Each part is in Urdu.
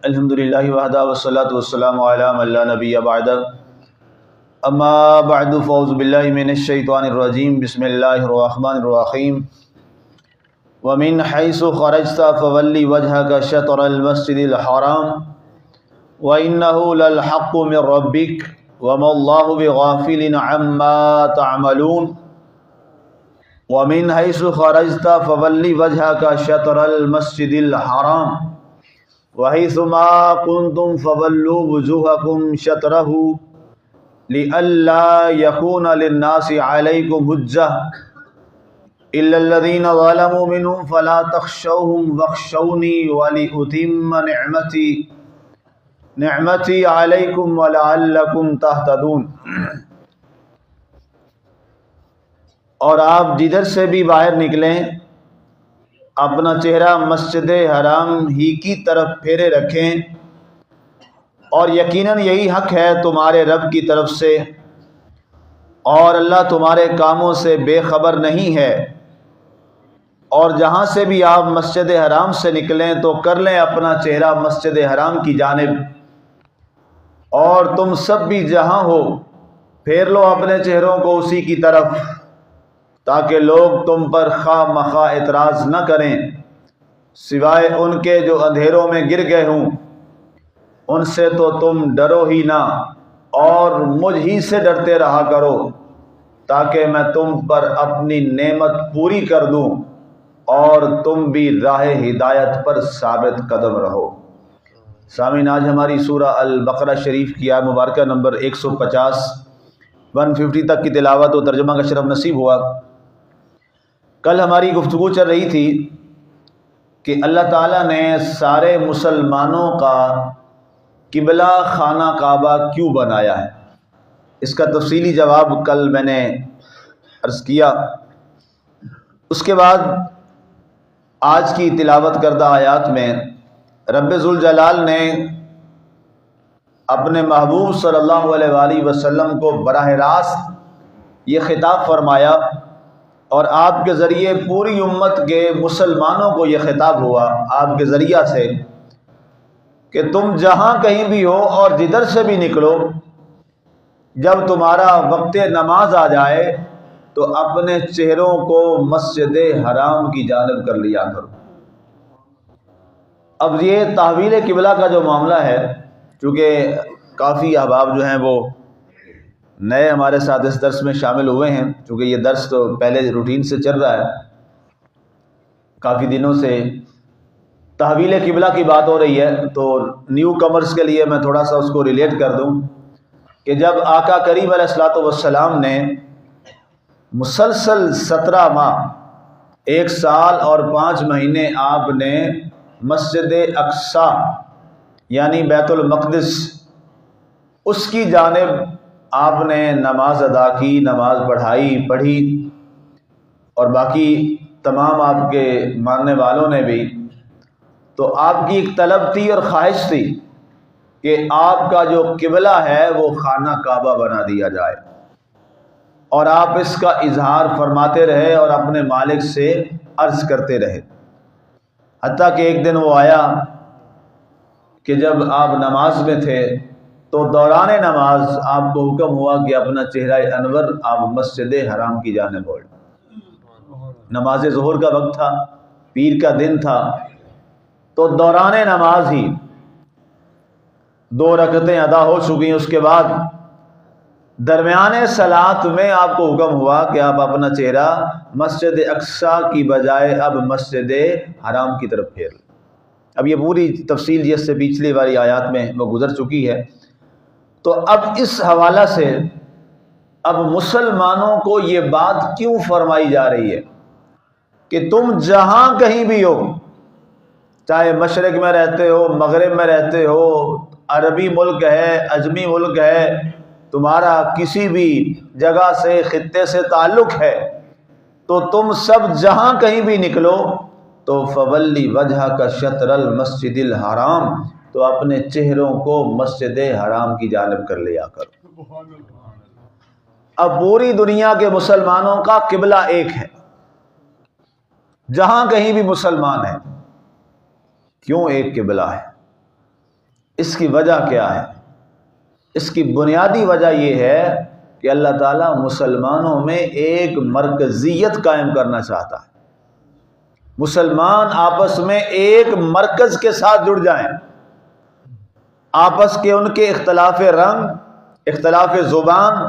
الحمدللہ وحدہ والصلاة والسلام علی من لا نبی بعدہ اما بعد فاعوذ باللہ من الشیطان الرجیم بسم اللہ الرحمن الرحیم ومن حیث خرجت فولی وجہک شطر المسجد الحرام وإنہ للحق من ربک وما اللہ بغافل عما تعملون ومن حیث خرجت فولی وجہک شطر المسجد الحرام وحیث ما کنتم فولوا وجوہکم شطرہ لئلا یکون للناس علیکم حجہ الا الذین ظلموا منہم فلا تخشوہم واخشونی ولأتم نعمتی علیکم ولعلکم تہتدون۔ اور آپ جدھر سے بھی باہر نکلیں اپنا چہرہ مسجد حرام ہی کی طرف پھیرے رکھیں، اور یقیناً یہی حق ہے تمہارے رب کی طرف سے، اور اللہ تمہارے کاموں سے بے خبر نہیں ہے۔ اور جہاں سے بھی آپ مسجد حرام سے نکلیں تو کر لیں اپنا چہرہ مسجد حرام کی جانب، اور تم سب بھی جہاں ہو پھیر لو اپنے چہروں کو اسی کی طرف، تاکہ لوگ تم پر خواہ مخواہ اعتراض نہ کریں سوائے ان کے جو اندھیروں میں گر گئے ہوں۔ ان سے تو تم ڈرو ہی نہ، اور مجھ ہی سے ڈرتے رہا کرو، تاکہ میں تم پر اپنی نعمت پوری کر دوں اور تم بھی راہ ہدایت پر ثابت قدم رہو۔ سامعین، آج ہماری سورہ البقرہ شریف کی آیت مبارکہ نمبر 150 تک کی تلاوت و ترجمہ کا شرف نصیب ہوا۔ کل ہماری گفتگو چل رہی تھی کہ اللہ تعالیٰ نے سارے مسلمانوں کا قبلہ خانہ کعبہ کیوں بنایا ہے، اس کا تفصیلی جواب کل میں نے عرض کیا۔ اس کے بعد آج کی تلاوت کردہ آیات میں رب ذوالجلال نے اپنے محبوب صلی اللہ علیہ وآلہ وسلم کو براہ راست یہ خطاب فرمایا، اور آپ کے ذریعے پوری امت کے مسلمانوں کو یہ خطاب ہوا آپ کے ذریعہ سے کہ تم جہاں کہیں بھی ہو اور جدھر سے بھی نکلو، جب تمہارا وقت نماز آ جائے تو اپنے چہروں کو مسجد حرام کی جانب کر لیا کرو۔ اب یہ تحویل قبلہ کا جو معاملہ ہے، چونکہ کافی احباب جو ہیں وہ نئے ہمارے ساتھ اس درس میں شامل ہوئے ہیں، چونکہ یہ درس تو پہلے روٹین سے چل رہا ہے، کافی دنوں سے تحویل قبلہ کی بات ہو رہی ہے، تو نیو کمرز کے لیے میں تھوڑا سا اس کو ریلیٹ کر دوں کہ جب آقا کریم علیہ الصلوۃ والسلام نے مسلسل 17 ماہ 1 سال اور 5 مہینے آپ نے مسجد اقصیٰ یعنی بیت المقدس اس کی جانب آپ نے نماز ادا کی، نماز پڑھی، اور باقی تمام آپ کے ماننے والوں نے بھی، تو آپ کی ایک طلب تھی اور خواہش تھی کہ آپ کا جو قبلہ ہے وہ خانہ کعبہ بنا دیا جائے، اور آپ اس کا اظہار فرماتے رہے اور اپنے مالک سے عرض کرتے رہے، حتیٰ کہ ایک دن وہ آیا کہ جب آپ نماز میں تھے تو دوران نماز آپ کو حکم ہوا کہ اپنا چہرہ انور آپ مسجد حرام کی جانب بڑھیں۔ نماز ظہر کا وقت تھا، پیر کا دن تھا، تو دوران نماز ہی 2 رکعتیں ادا ہو چکی، اس کے بعد درمیانے صلاۃ میں آپ کو حکم ہوا کہ آپ اپنا چہرہ مسجد اقصیٰ کی بجائے اب مسجد حرام کی طرف پھیر لیں۔ اب یہ پوری تفصیل جس سے پچھلی والی آیات میں وہ گزر چکی ہے، تو اب اس حوالہ سے اب مسلمانوں کو یہ بات کیوں فرمائی جا رہی ہے کہ تم جہاں کہیں بھی ہو، چاہے مشرق میں رہتے ہو، مغرب میں رہتے ہو، عربی ملک ہے، عجمی ملک ہے، تمہارا کسی بھی جگہ سے خطے سے تعلق ہے، تو تم سب جہاں کہیں بھی نکلو تو فولی وجہک شطر المسجد الحرام، تو اپنے چہروں کو مسجد حرام کی جانب کر لیا کرو۔ اب پوری دنیا کے مسلمانوں کا قبلہ ایک ہے، جہاں کہیں بھی مسلمان ہیں، کیوں ایک قبلہ ہے؟ اس کی وجہ کیا ہے؟ اس کی بنیادی وجہ یہ ہے کہ اللہ تعالیٰ مسلمانوں میں ایک مرکزیت قائم کرنا چاہتا ہے۔ مسلمان آپس میں ایک مرکز کے ساتھ جڑ جائیں، آپس کے ان کے اختلاف رنگ، اختلاف زبان،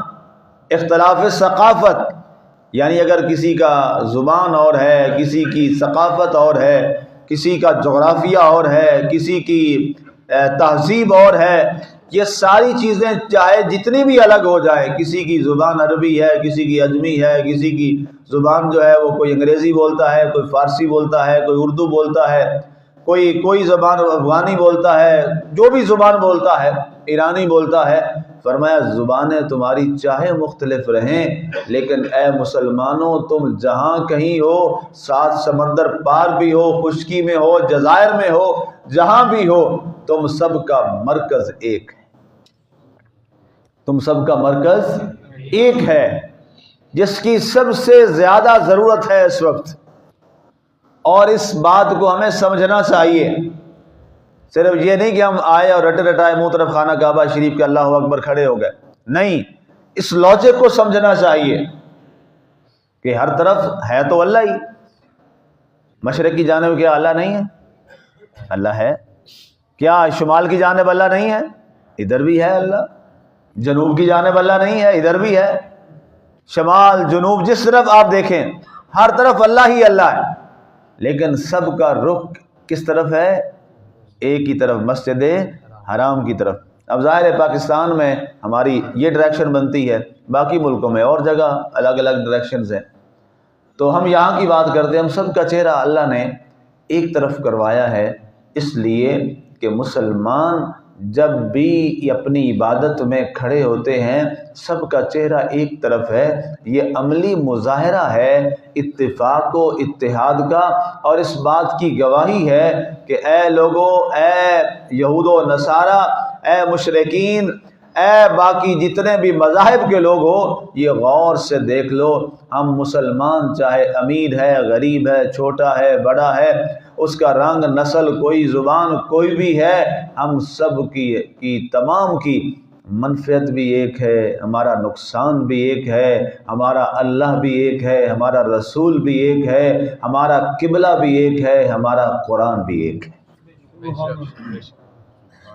اختلاف ثقافت، یعنی اگر کسی کا زبان اور ہے، کسی کی ثقافت اور ہے، کسی کا جغرافیہ اور ہے، کسی کی تہذیب اور ہے، یہ ساری چیزیں چاہے جتنی بھی الگ ہو جائے، کسی کی زبان عربی ہے، کسی کی عجمی ہے، کسی کی زبان جو ہے وہ کوئی انگریزی بولتا ہے، کوئی فارسی بولتا ہے، کوئی اردو بولتا ہے، کوئی زبان افغانی بولتا ہے، جو بھی زبان بولتا ہے، ایرانی بولتا ہے، فرمایا زبانیں تمہاری چاہے مختلف رہیں لیکن اے مسلمانوں تم جہاں کہیں ہو، سات سمندر پار بھی ہو، خشکی میں ہو، جزائر میں ہو، جہاں بھی ہو، تم سب کا مرکز ایک ہے۔ تم سب کا مرکز ایک ہے، جس کی سب سے زیادہ ضرورت ہے اس وقت، اور اس بات کو ہمیں سمجھنا چاہیے۔ صرف یہ نہیں کہ ہم آئے اور رٹے رٹائے منہ طرف خانہ کعبہ شریف کے اللہ اکبر کھڑے ہو گئے، نہیں، اس لاجک کو سمجھنا چاہیے کہ ہر طرف ہے تو اللہ ہی۔ مشرق کی جانب کیا اللہ نہیں ہے؟ اللہ ہے۔ کیا شمال کی جانب اللہ نہیں ہے؟ ادھر بھی ہے اللہ۔ جنوب کی جانب اللہ نہیں ہے؟ ادھر بھی ہے۔ شمال جنوب جس طرف آپ دیکھیں ہر طرف اللہ ہی اللہ ہے، لیکن سب کا رخ کس طرف ہے؟ ایک کی طرف، مسجد حرام کی طرف۔ اب ظاہر ہے پاکستان میں ہماری یہ ڈائریکشن بنتی ہے، باقی ملکوں میں اور جگہ الگ الگ ڈائریکشنز ہیں، تو ہم یہاں کی بات کرتے ہیں۔ ہم سب کا چہرہ اللہ نے ایک طرف کروایا ہے، اس لیے کہ مسلمان جب بھی اپنی عبادت میں کھڑے ہوتے ہیں سب کا چہرہ ایک طرف ہے۔ یہ عملی مظاہرہ ہے اتفاق و اتحاد کا، اور اس بات کی گواہی ہے کہ اے لوگو، اے یہود و نصارہ، اے مشرکین، اے باقی جتنے بھی مذاہب کے لوگ ہو، یہ غور سے دیکھ لو، ہم مسلمان چاہے امیر ہے، غریب ہے، چھوٹا ہے، بڑا ہے، اس کا رنگ، نسل، کوئی زبان، کوئی بھی ہے، ہم سب کی تمام کی منفعت بھی ایک ہے، ہمارا نقصان بھی ایک ہے، ہمارا اللہ بھی ایک ہے، ہمارا رسول بھی ایک ہے، ہمارا قبلہ بھی ایک ہے، ہمارا قرآن بھی ایک ہے۔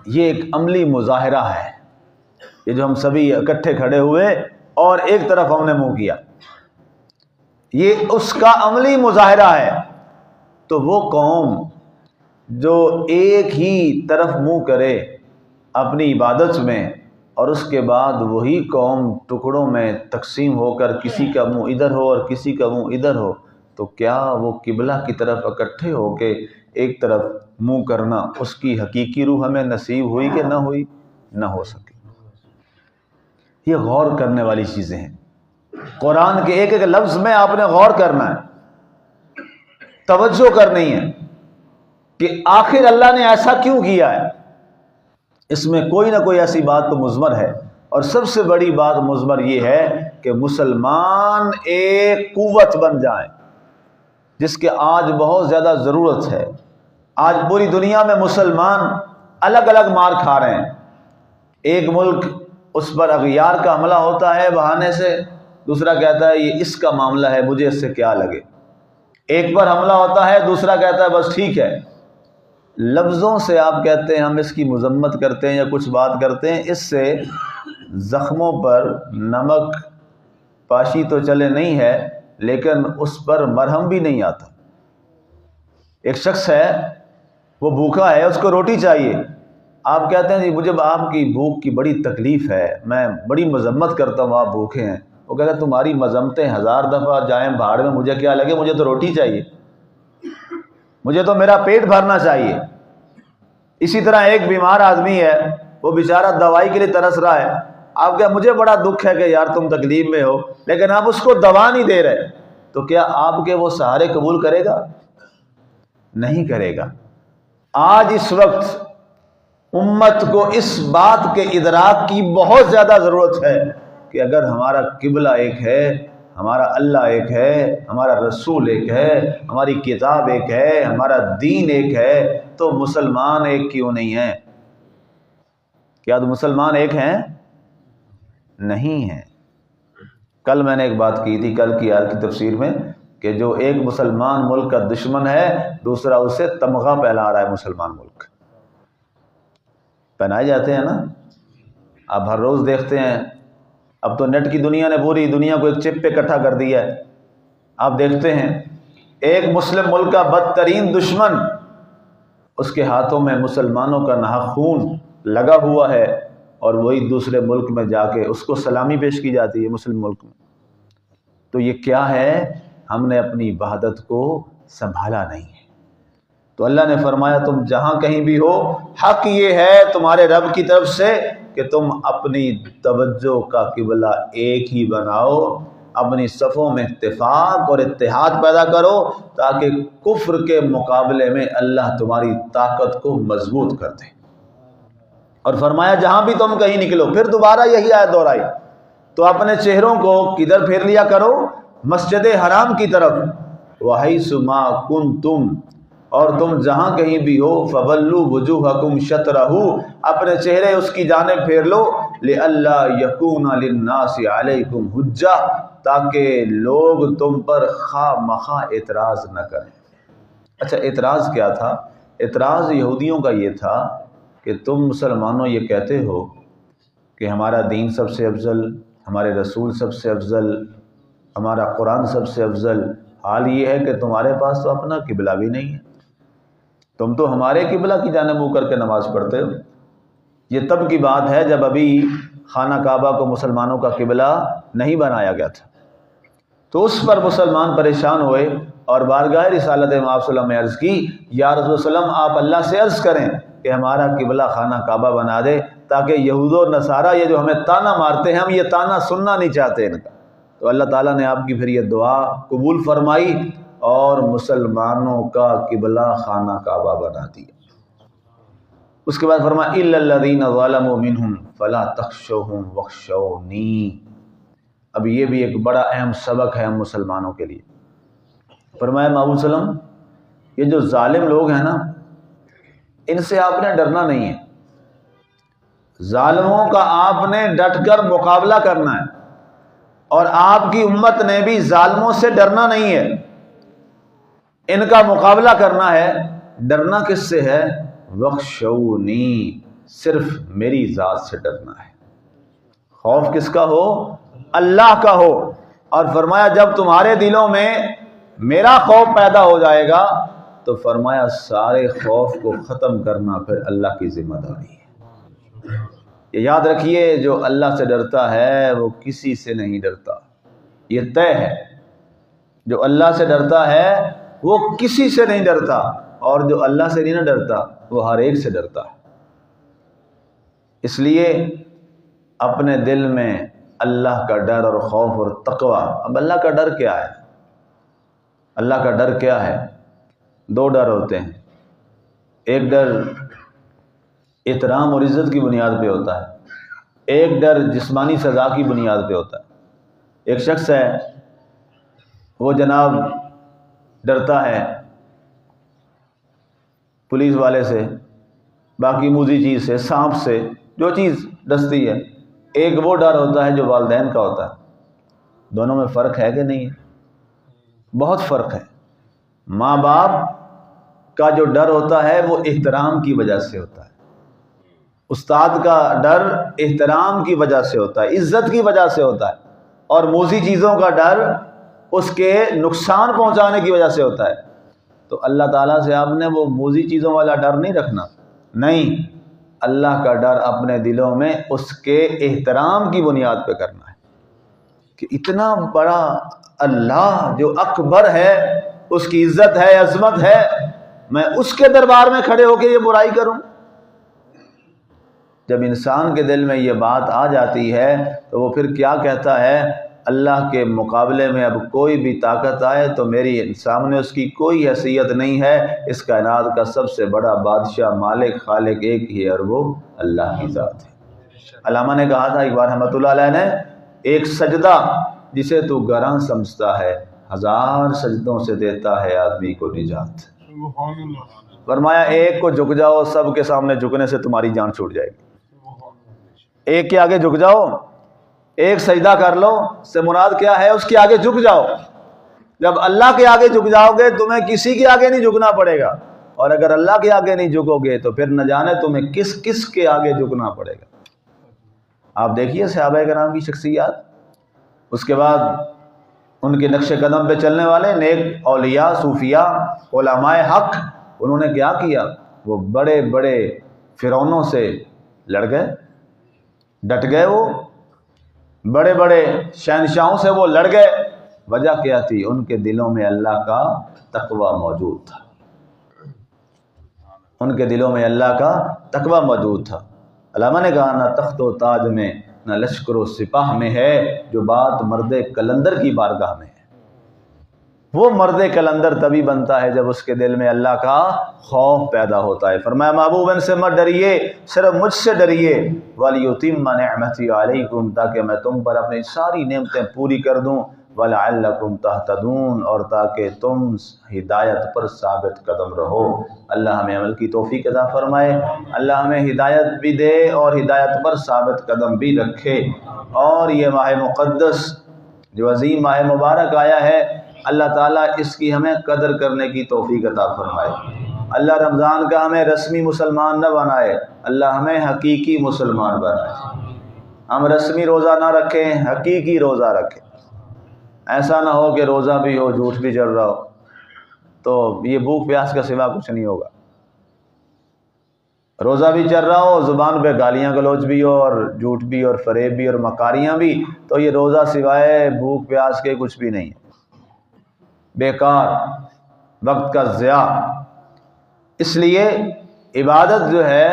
یہ ایک عملی مظاہرہ ہے، یہ جو ہم سبھی اکٹھے کھڑے ہوئے اور ایک طرف ہم نے منہ کیا، یہ اس کا عملی مظاہرہ ہے۔ تو وہ قوم جو ایک ہی طرف منہ کرے اپنی عبادت میں، اور اس کے بعد وہی قوم ٹکڑوں میں تقسیم ہو کر کسی کا منہ ادھر ہو اور کسی کا منہ ادھر ہو، تو کیا وہ قبلہ کی طرف اکٹھے ہو کے ایک طرف منہ کرنا، اس کی حقیقی روح ہمیں نصیب ہوئی کہ نہ ہوئی؟ نہ ہو سکی۔ یہ غور کرنے والی چیزیں ہیں۔ قرآن کے ایک ایک لفظ میں آپ نے غور کرنا ہے، توجہ کرنی ہے کہ آخر اللہ نے ایسا کیوں کیا ہے۔ اس میں کوئی نہ کوئی ایسی بات تو مضمر ہے، اور سب سے بڑی بات مضمر یہ ہے کہ مسلمان ایک قوت بن جائیں، جس کے آج بہت زیادہ ضرورت ہے۔ آج پوری دنیا میں مسلمان الگ الگ مار کھا رہے ہیں۔ ایک ملک اس پر اغیار کا حملہ ہوتا ہے بہانے سے، دوسرا کہتا ہے یہ اس کا معاملہ ہے، مجھے اس سے کیا لگے۔ ایک پر حملہ ہوتا ہے، دوسرا کہتا ہے بس ٹھیک ہے۔ لفظوں سے آپ کہتے ہیں ہم اس کی مذمت کرتے ہیں یا کچھ بات کرتے ہیں، اس سے زخموں پر نمک پاشی تو چلے نہیں ہے، لیکن اس پر مرہم بھی نہیں آتا۔ ایک شخص ہے، وہ بھوکا ہے، اس کو روٹی چاہیے، آپ کہتے ہیں جی مجھے آپ کی بھوک کی بڑی تکلیف ہے، میں بڑی مذمت کرتا ہوں، آپ بھوکے ہیں۔ وہ کہتا ہے تمہاری مذمتیں 1000 دفعہ جائیں بھاڑ میں، مجھے کیا لگے، مجھے تو روٹی چاہیے، مجھے تو میرا پیٹ بھرنا چاہیے۔ اسی طرح ایک بیمار آدمی ہے، وہ بیچارہ دوائی کے لیے ترس رہا ہے، آپ کہا مجھے بڑا دکھ ہے کہ یار تم تکلیف میں ہو، لیکن آپ اس کو دوا نہیں دے رہے، تو کیا آپ کے وہ سہارے قبول کرے گا؟ نہیں کرے گا۔ آج اس وقت امت کو اس بات کے ادراک کی بہت زیادہ ضرورت ہے کہ اگر ہمارا قبلہ ایک ہے، ہمارا اللہ ایک ہے، ہمارا رسول ایک ہے، ہماری کتاب ایک ہے، ہمارا دین ایک ہے، تو مسلمان ایک کیوں نہیں ہیں؟ کیا تو مسلمان ایک ہیں؟ نہیں ہیں۔ کل میں نے ایک بات کی تھی، کل کی آیت کی تفسیر میں، کہ جو ایک مسلمان ملک کا دشمن ہے، دوسرا اسے تمغہ پہنا رہا ہے مسلمان ملک۔ پہنائے جاتے ہیں نا، آپ ہر روز دیکھتے ہیں۔ اب تو نیٹ کی دنیا نے پوری دنیا کو ایک چپ پہ اکٹھا کر دیا ہے۔ آپ دیکھتے ہیں ایک مسلم ملک کا بدترین دشمن، اس کے ہاتھوں میں مسلمانوں کا ناحق خون لگا ہوا ہے، اور وہی دوسرے ملک میں جا کے اس کو سلامی پیش کی جاتی ہے مسلم ملک میں۔ تو یہ کیا ہے؟ ہم نے اپنی وحدت کو سنبھالا نہیں ہے۔ تو اللہ نے فرمایا تم جہاں کہیں بھی ہو، حق یہ ہے تمہارے رب کی طرف سے کہ تم اپنی توجہ کا قبلہ ایک ہی بناؤ، اپنی صفوں میں اتفاق اور اتحاد پیدا کرو، تاکہ کفر کے مقابلے میں اللہ تمہاری طاقت کو مضبوط کر دے۔ اور فرمایا جہاں بھی تم کہیں نکلو، پھر دوبارہ یہی آیت دہرائی، تو اپنے چہروں کو کدھر پھیر لیا کرو؟ مسجد حرام کی طرف، وحیث ما کنتم، اور تم جہاں کہیں بھی ہو، فولوا وجوہکم شطرہ، اپنے چہرے اس کی جانب پھیر لو، لئلا یکون للناس علیکم حجہ، تاکہ لوگ تم پر خواہ مخواہ اعتراض نہ کریں۔ اچھا، اعتراض کیا تھا؟ اعتراض یہودیوں کا یہ تھا کہ تم مسلمانوں یہ کہتے ہو کہ ہمارا دین سب سے افضل، ہمارے رسول سب سے افضل، ہمارا قرآن سب سے افضل، حال یہ ہے کہ تمہارے پاس تو اپنا قبلہ بھی نہیں ہے، تم تو ہمارے قبلہ کی جانب منہ کر کے نماز پڑھتے ہو۔ یہ تب کی بات ہے جب ابھی خانہ کعبہ کو مسلمانوں کا قبلہ نہیں بنایا گیا تھا۔ تو اس پر مسلمان پریشان ہوئے اور بارگاہ رسالت مآب صلی اللہ علیہ وسلم میں عرض کی، یا رسول اللہ علیہ وسلم آپ اللہ سے عرض کریں کہ ہمارا قبلہ خانہ کعبہ بنا دے، تاکہ یہود و نصارہ یہ جو ہمیں تانا مارتے ہیں، ہم یہ تانا سننا نہیں چاہتے ان کا۔ تو اللہ تعالیٰ نے آپ کی پھر یہ دعا قبول فرمائی اور مسلمانوں کا قبلہ خانہ کعبہ بنا دیا۔ اس کے بعد فرمایا الا الذین ظلموا منہم فلا تخشوہم واخشونی۔ اب یہ بھی ایک بڑا اہم سبق ہے ہم مسلمانوں کے لیے۔ فرمایا محبوب صلی اللہ علیہ وسلم، یہ جو ظالم لوگ ہیں نا، ان سے آپ نے ڈرنا نہیں ہے، ظالموں کا آپ نے ڈٹ کر مقابلہ کرنا ہے، اور آپ کی امت نے بھی ظالموں سے ڈرنا نہیں ہے، ان کا مقابلہ کرنا ہے۔ ڈرنا کس سے ہے؟ وخشونی، صرف میری ذات سے ڈرنا ہے۔ خوف کس کا ہو؟ اللہ کا ہو۔ اور فرمایا جب تمہارے دلوں میں میرا خوف پیدا ہو جائے گا تو فرمایا سارے خوف کو ختم کرنا پھر اللہ کی ذمہ داری ہے۔ یہ یاد رکھیے، جو اللہ سے ڈرتا ہے وہ کسی سے نہیں ڈرتا، یہ طے ہے۔ جو اللہ سے ڈرتا ہے وہ کسی سے نہیں ڈرتا، اور جو اللہ سے نہیں ڈرتا وہ ہر ایک سے ڈرتا ہے۔ اس لیے اپنے دل میں اللہ کا ڈر اور خوف اور تقوی۔ اب اللہ کا ڈر کیا ہے؟ اللہ کا ڈر کیا ہے؟ دو ڈر ہوتے ہیں۔ ایک ڈر احترام اور عزت کی بنیاد پہ ہوتا ہے، ایک ڈر جسمانی سزا کی بنیاد پہ ہوتا ہے۔ ایک شخص ہے وہ جناب ڈرتا ہے پولیس والے سے، باقی موذی چیز سے، سانپ سے، جو چیز ڈستی ہے۔ ایک وہ ڈر ہوتا ہے جو والدین کا ہوتا ہے۔ دونوں میں فرق ہے کہ نہیں ہے؟ بہت فرق ہے۔ ماں باپ کا جو ڈر ہوتا ہے وہ احترام کی وجہ سے ہوتا ہے، استاد کا ڈر احترام کی وجہ سے ہوتا ہے، عزت کی وجہ سے ہوتا ہے، اور موذی چیزوں کا ڈر اس کے نقصان پہنچانے کی وجہ سے ہوتا ہے۔ تو اللہ تعالیٰ سے آپ نے وہ موذی چیزوں والا ڈر نہیں رکھنا، نہیں، اللہ کا ڈر اپنے دلوں میں اس کے احترام کی بنیاد پہ کرنا ہے کہ اتنا بڑا اللہ جو اکبر ہے، اس کی عزت ہے، عظمت ہے، میں اس کے دربار میں کھڑے ہو کے یہ برائی کروں۔ جب انسان کے دل میں یہ بات آ جاتی ہے تو وہ پھر کیا کہتا ہے؟ اللہ کے مقابلے میں اب کوئی بھی طاقت آئے تو میری سامنے اس کی کوئی حیثیت نہیں ہے، اس کائنات کا سب سے بڑا بادشاہ مالک خالق ایک ہی ہے، اور وہ اللہ کی ذات ہے۔ علامہ نے کہا تھا ایک بار رحمۃ اللہ علیہ نے، ایک سجدہ جسے تو گراں سمجھتا ہے، 1000 سجدوں سے دیتا ہے آدمی کو نجات۔ فرمایا ایک کو جھک جاؤ، سب کے سامنے جھکنے سے تمہاری جان چھوٹ جائے گی۔ ایک کے آگے جھک جاؤ، ایک سجدہ کر لو، سے مراد کیا ہے؟ اس کے آگے جھک جاؤ۔ جب اللہ کے آگے جھک جاؤ گے تمہیں کسی کے آگے نہیں جھکنا پڑے گا، اور اگر اللہ کے آگے نہیں جھکو گے تو پھر نہ جانے تمہیں کس کس کے آگے جھکنا پڑے گا۔ آپ دیکھیے صحابہ کرام کی شخصیات، اس کے بعد ان کے نقش قدم پہ چلنے والے نیک اولیاء، صوفیاء، علماء حق، انہوں نے کیا کیا؟ وہ بڑے بڑے فرعونوں سے لڑ گئے، ڈٹ گئے، وہ بڑے بڑے شہنشاہوں سے وہ لڑ گئے۔ وجہ کیا تھی؟ ان کے دلوں میں اللہ کا تقوی موجود تھا، ان کے دلوں میں اللہ کا تقوی موجود تھا۔ علامہ نے کہا نہ تخت و تاج میں نہ لشکر و سپاہ میں ہے جو بات مرد کلندر کی بارگاہ میں ہے۔ وہ مرد کلندر تبھی بنتا ہے جب اس کے دل میں اللہ کا خوف پیدا ہوتا ہے۔ فرمایا محبوب ان سے مت ڈریے، صرف مجھ سے ڈریے، وَلِيُتِمَّ نِعْمَتِي عَلَيْكُمْ، تاکہ میں تم پر اپنی ساری نعمتیں پوری کر دوں، وَلَعَلَّكُمْ تَهْتَدُونَ، اور تاکہ تم ہدایت پر ثابت قدم رہو۔ اللہ ہمیں عمل کی توفیق عطا فرمائے، اللہ ہمیں ہدایت بھی دے اور ہدایت پر ثابت قدم بھی رکھے۔ اور یہ ماہ مقدس جو عظیم ماہ مبارک آیا ہے، اللہ تعالیٰ اس کی ہمیں قدر کرنے کی توفیق عطا فرمائے۔ اللہ رمضان کا ہمیں رسمی مسلمان نہ بنائے، اللہ ہمیں حقیقی مسلمان بنائے۔ ہم رسمی روزہ نہ رکھیں، حقیقی روزہ رکھیں۔ ایسا نہ ہو کہ روزہ بھی ہو، جھوٹ بھی چل رہا ہو، تو یہ بھوک پیاس کا سوا کچھ نہیں ہوگا۔ روزہ بھی چل رہا ہو، زبان پہ گالیاں گلوچ بھی ہو، اور جھوٹ بھی، اور فریب بھی، اور مکاریاں بھی، تو یہ روزہ سوائے بھوک پیاس کے کچھ بھی نہیں ہے، بیکار، وقت کا ضیاع۔ اس لیے عبادت جو ہے،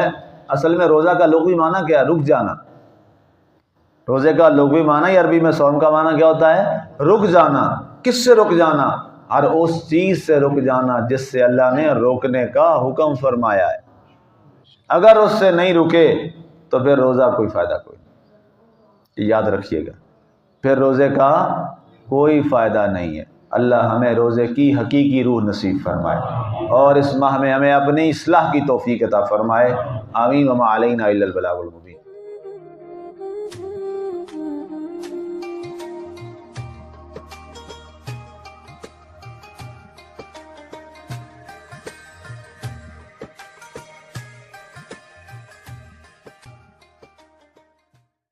اصل میں روزہ کا لغوی معنی کیا ہے؟ رک جانا۔ روزے کا لغوی معنی عربی میں صوم کا معنی کیا ہوتا ہے؟ رک جانا۔ کس سے رک جانا؟ ہر اس چیز سے رک جانا جس سے اللہ نے روکنے کا حکم فرمایا ہے۔ اگر اس سے نہیں رکے تو پھر روزہ کوئی فائدہ کوئی نہیں، یاد رکھیے گا، پھر روزے کا کوئی فائدہ نہیں ہے۔ اللہ ہمیں روزے کی حقیقی روح نصیب فرمائے، اور اس ماہ میں ہمیں اپنی اصلاح کی توفیق عطا فرمائے۔ آمین۔ وما علینا الا البلاغ المبین۔